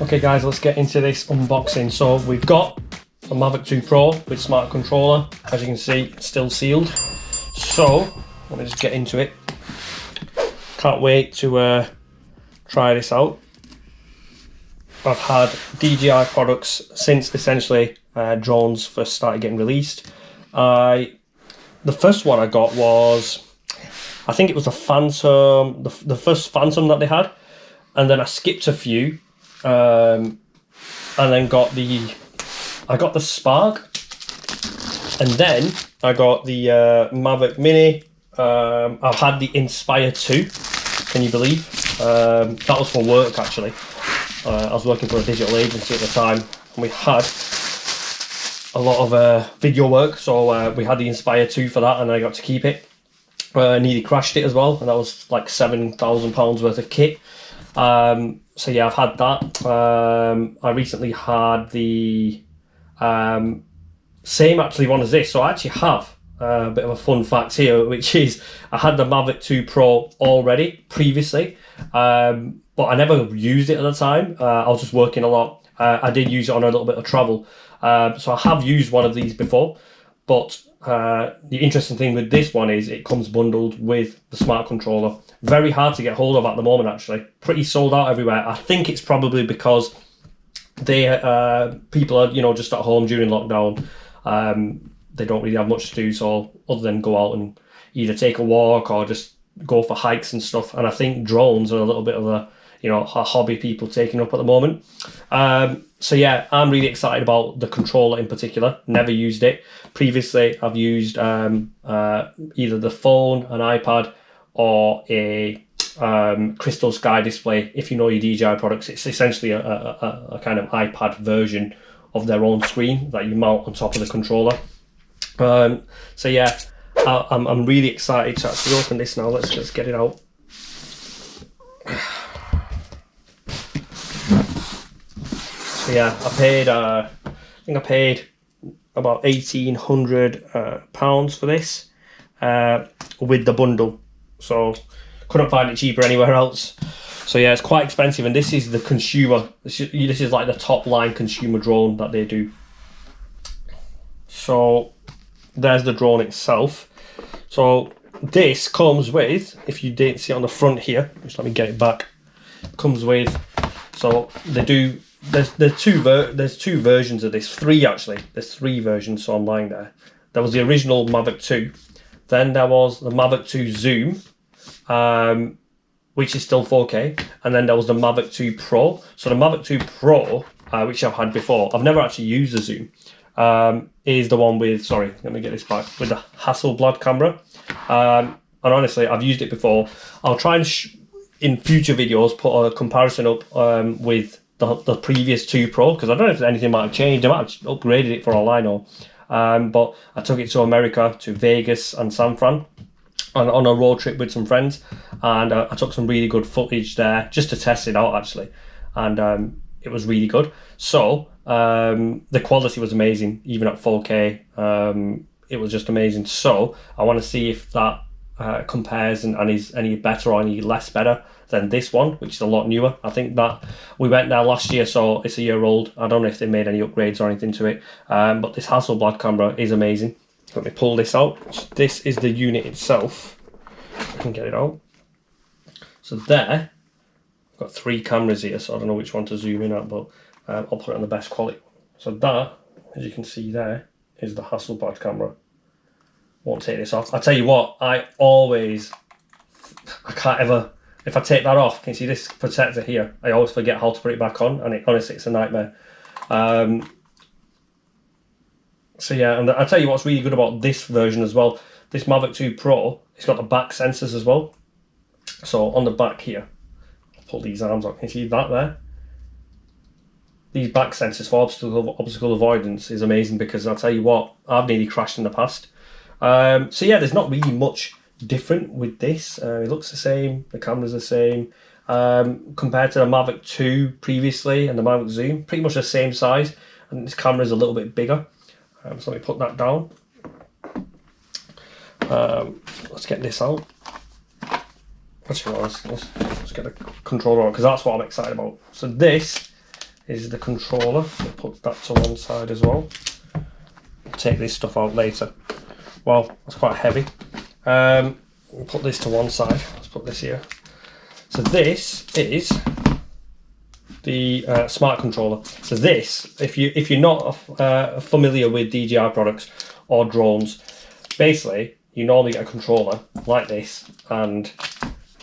Okay guys, let's get into this unboxing. So we've got a Mavic 2 Pro with smart controller. As you can see, it's still sealed. So let me just get into it. Can't wait to try this out. I've had DJI products since essentially drones first started getting released. The first one I got was, I think it was the Phantom, the first Phantom that they had, and then I skipped a few, and then I got the Spark, and then I got the Mavic Mini. I've had the Inspire 2, can you believe? That was for work actually. I was working for a digital agency at the time, and we had a lot of video work, so we had the Inspire 2 for that, and I got to keep it. Nearly crashed it as well, and that was like £7,000 worth of kit. So yeah, I've had that. I recently had the same actually one as this, so I actually have a bit of a fun fact here, which is I had the Mavic 2 Pro already previously, but I never used it at the time. I was just working a lot. I did use it on a little bit of travel, so I have used one of these before, but the interesting thing with this one is it comes bundled with the smart controller. Very hard to get hold of at the moment actually. Pretty sold out everywhere. I think it's probably because people are, you know, just at home during lockdown. They don't really have much to do, so other than go out and either take a walk or just go for hikes and stuff. And I think drones are a little bit of a, you know, a hobby people taking up at the moment. So yeah, I'm really excited about the controller in particular. Never used it previously. I've used either the phone, an iPad, or a Crystal Sky display. If you know your DJI products, it's essentially a kind of iPad version of their own screen that you mount on top of the controller. So yeah, I'm really excited to actually open this now. Let's get it out. So yeah, I think I paid about £1,800 for this with the bundle. So couldn't find it cheaper anywhere else. So yeah, it's quite expensive, and this is the consumer. This is like the top line consumer drone that they do. So there's the drone itself. So this comes with, if you didn't see it on the front here, just let me get it back. Comes with, so they do. There's two versions of this. Three actually. There's three versions online there. There was the original Mavic 2. Then there was the Mavic 2 Zoom, which is still 4K, and then there was the Mavic 2 Pro. So the Mavic 2 Pro, which I've had before, I've never actually used the Zoom, is the one with, sorry, let me get this back, with the Hasselblad camera. And honestly, I've used it before. I'll try and, in future videos, put a comparison up with the previous 2 Pro, because I don't know if anything might have changed. I might have upgraded it for all I know. But I took it to America, to Vegas and San Fran, on a road trip with some friends, and I took some really good footage there just to test it out actually, and it was really good. So the quality was amazing, even at 4K. It was just amazing. So I want to see if that compares and is any better or any less better than this one, which is a lot newer. I think that we went there last year, so it's a year old. I don't know if they made any upgrades or anything to it, but this Hasselblad camera is amazing. Let me pull this out. This is the unit itself. I can get it out. So there, I've got 3 cameras here, so I don't know which one to zoom in at, but I'll put it on the best quality. So that, as you can see there, is the Hasselblad camera. Won't take this off. I tell you what, I can't ever, if I take that off, can you see this protector here? I always forget how to put it back on, and honestly, it's a nightmare. So yeah, and I'll tell you what's really good about this version as well. This Mavic 2 Pro, it's got the back sensors as well. So on the back here, I'll pull these arms up. Can you see that there? These back sensors for obstacle avoidance is amazing, because I'll tell you what, I've nearly crashed in the past. So yeah, there's not really much different with this. It looks the same, the camera's the same. Compared to the Mavic 2 previously and the Mavic Zoom, pretty much the same size, and this camera is a little bit bigger. So let me put that down. Let's get this out. Actually, let's get the controller on, because that's what I'm excited about. So this is the controller. We'll put that to one side as well. Take this stuff out later. Well, it's quite heavy. We'll put this to one side. Let's put this here. So this is the smart controller. So this, if you're not familiar with DJI products or drones, basically you normally get a controller like this, and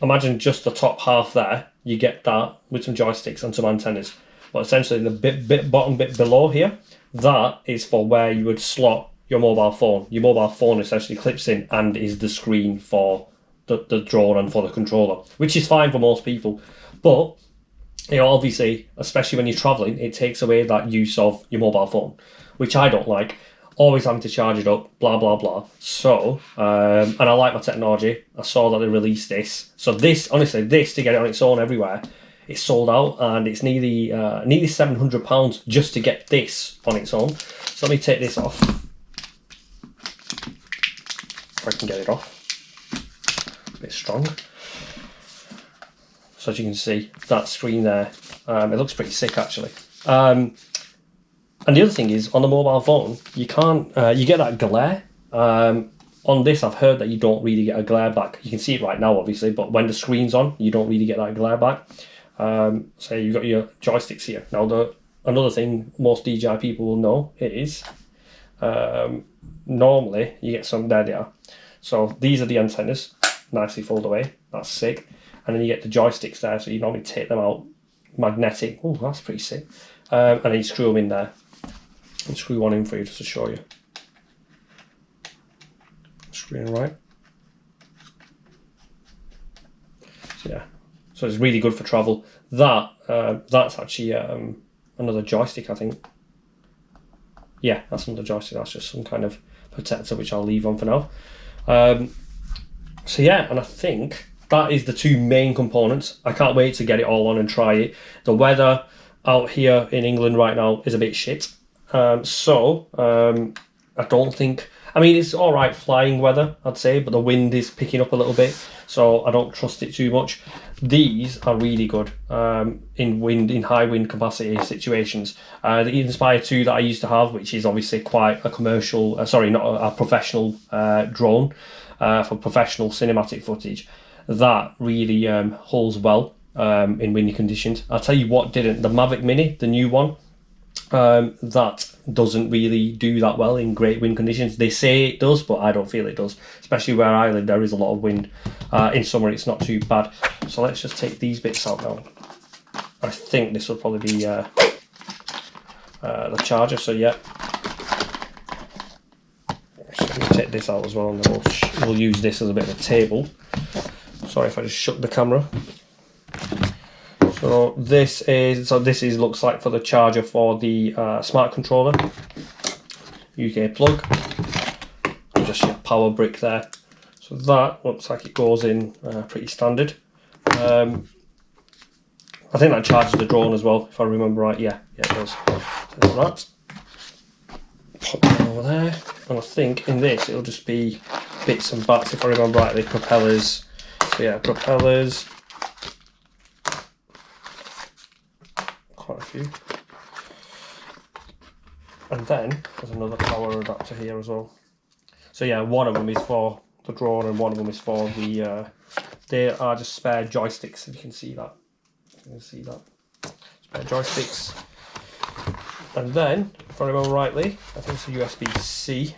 imagine just the top half there. You get that with some joysticks and some antennas. But essentially the bottom bit below here, that is for where you would slot your mobile phone. Your mobile phone essentially clips in and is the screen for the drone and for the controller, which is fine for most people. But you know, obviously, especially when you're traveling, it takes away that use of your mobile phone, which I don't like. Always having to charge it up, blah blah blah. So, and I like my technology. I saw that they released this. So this, honestly, this to get it on its own everywhere, it's sold out, and it's nearly £700 just to get this on its own. So let me take this off. If I can get it off. A bit strong. So as you can see, that screen there, it looks pretty sick actually. And the other thing is, on the mobile phone, you can't, you get that glare. On this, I've heard that you don't really get a glare back. You can see it right now, obviously, but when the screen's on, you don't really get that glare back. So you've got your joysticks here. Now, another thing most DJI people will know is, normally you get some, there they are. So these are the antennas, nicely fold away, that's sick. And then you get the joysticks there, so you normally take them out, magnetic, oh that's pretty sick. And then you screw them in there. I'll screw one in for you just to show you. Screw in right. So yeah, so it's really good for travel. That's actually another joystick, I think. Yeah, that's another joystick. That's just some kind of protector which I'll leave on for now. So yeah, and I think that is the two main components. I can't wait to get it all on and try it. The weather out here in England right now is a bit shit. I don't think, I mean, it's all right flying weather, I'd say, but the wind is picking up a little bit, so I don't trust it too much. These are really good in high wind capacity situations. The Inspire 2 that I used to have, which is obviously quite a commercial, not a professional drone for professional cinematic footage, that really holds well in windy conditions. I'll tell you what didn't, the Mavic Mini, the new one, that doesn't really do that well in great wind conditions. They say it does, but I don't feel it does, especially where I live. There is a lot of wind. In summer it's not too bad. So let's just take these bits out now. I think this will probably be the charger, so yeah. So let me take this out as well, and then we'll use this as a bit of a table. Sorry if I just shook the camera. So this looks like for the charger for the smart controller. UK plug. And just your power brick there. So that looks like it goes in pretty standard. I think that charges the drone as well, if I remember right. Yeah, it does. So there's that. Pop that over there. And I think in this it'll just be bits and bats, if I remember rightly, propellers. So yeah, propellers. Quite a few. And then there's another power adapter here as well. So yeah, one of them is for the drone and one of them is for the they are just spare joysticks, if you can see that. You can see that. Spare joysticks. And then, if I remember rightly, I think it's a USB-C.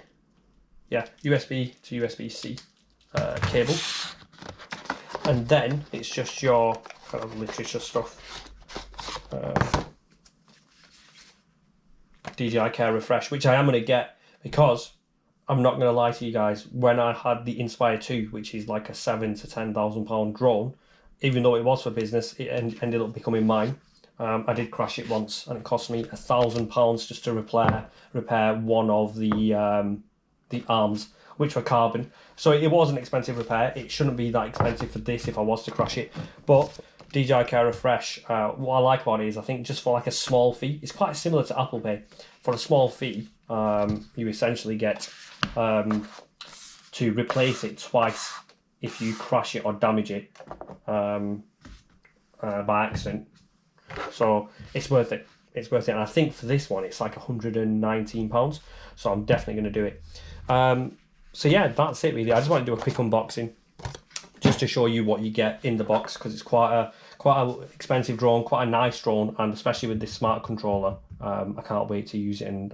Yeah, USB to USB-C cable. And then it's just your kind of literature stuff. DJI Care Refresh, which I am going to get, because I'm not going to lie to you guys, when I had the Inspire 2, which is like a £7,000 to £10,000 drone, even though it was for business, it ended up becoming mine. I did crash it once, and it cost me £1,000 just to repair one of the arms, which were carbon. So it was an expensive repair. It shouldn't be that expensive for this if I was to crash it. But DJI Care Refresh, what I like about it is, I think just for like a small fee, it's quite similar to Apple Pay. For a small fee, you essentially get to replace it twice if you crash it or damage it by accident. So it's worth it. it's worth it. And I think for this one, it's like £119. So I'm definitely going to do it. So yeah, that's it really. I just want to do a quick unboxing just to show you what you get in the box, because it's quite a expensive drone, quite a nice drone, and especially with this smart controller, I can't wait to use it, and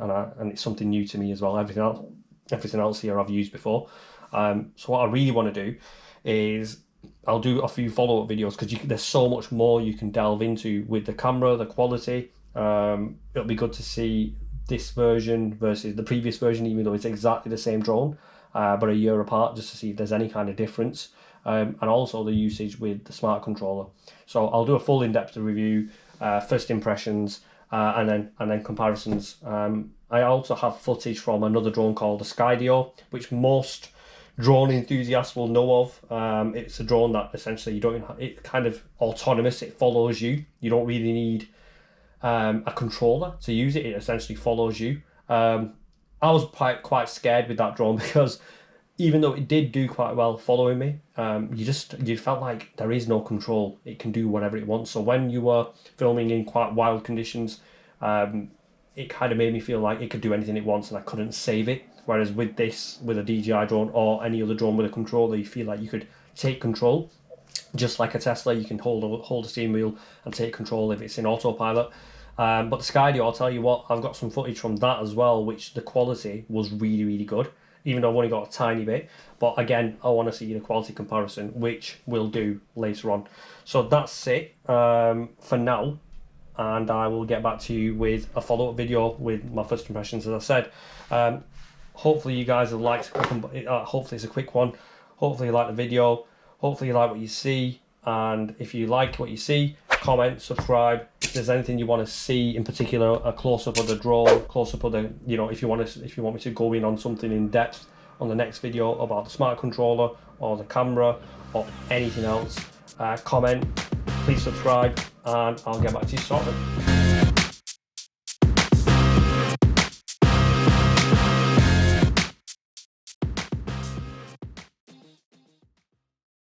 it's something new to me as well. Everything else here I've used before. So what I really want to do is I'll do a few follow-up videos, because there's so much more you can delve into with the camera, the quality. It'll be good to see this version versus the previous version, even though it's exactly the same drone, but a year apart, just to see if there's any kind of difference. And also the usage with the smart controller. So I'll do a full in-depth review, first impressions, and then comparisons. I also have footage from another drone called the Skydio, which most drone enthusiasts will know of. It's a drone that essentially it's kind of autonomous. It follows you. You don't really need a controller to use it. It essentially follows you. I was quite scared with that drone, because even though it did do quite well following me, you felt like there is no control. It can do whatever it wants. So when you were filming in quite wild conditions, it kind of made me feel like it could do anything it wants and I couldn't save it. Whereas with a DJI drone or any other drone with a controller, you feel like you could take control. Just like a Tesla, you can hold a steering wheel and take control if it's in autopilot. But the Skydio, I'll tell you what, I've got some footage from that as well, which the quality was really, really good, even though I've only got a tiny bit. But again, I want to see the quality comparison, which we'll do later on. So that's it for now, and I will get back to you with a follow-up video with my first impressions, as I said. Hopefully you guys have liked, hopefully it's a quick one. Hopefully you like the video, hopefully you like what you see, and if you like what you see, comment, subscribe. If there's anything you want to see in particular, a close-up of the drone, close-up of the, if you want me to go in on something in depth on the next video about the smart controller or the camera or anything else, comment, please subscribe, and I'll get back to you shortly.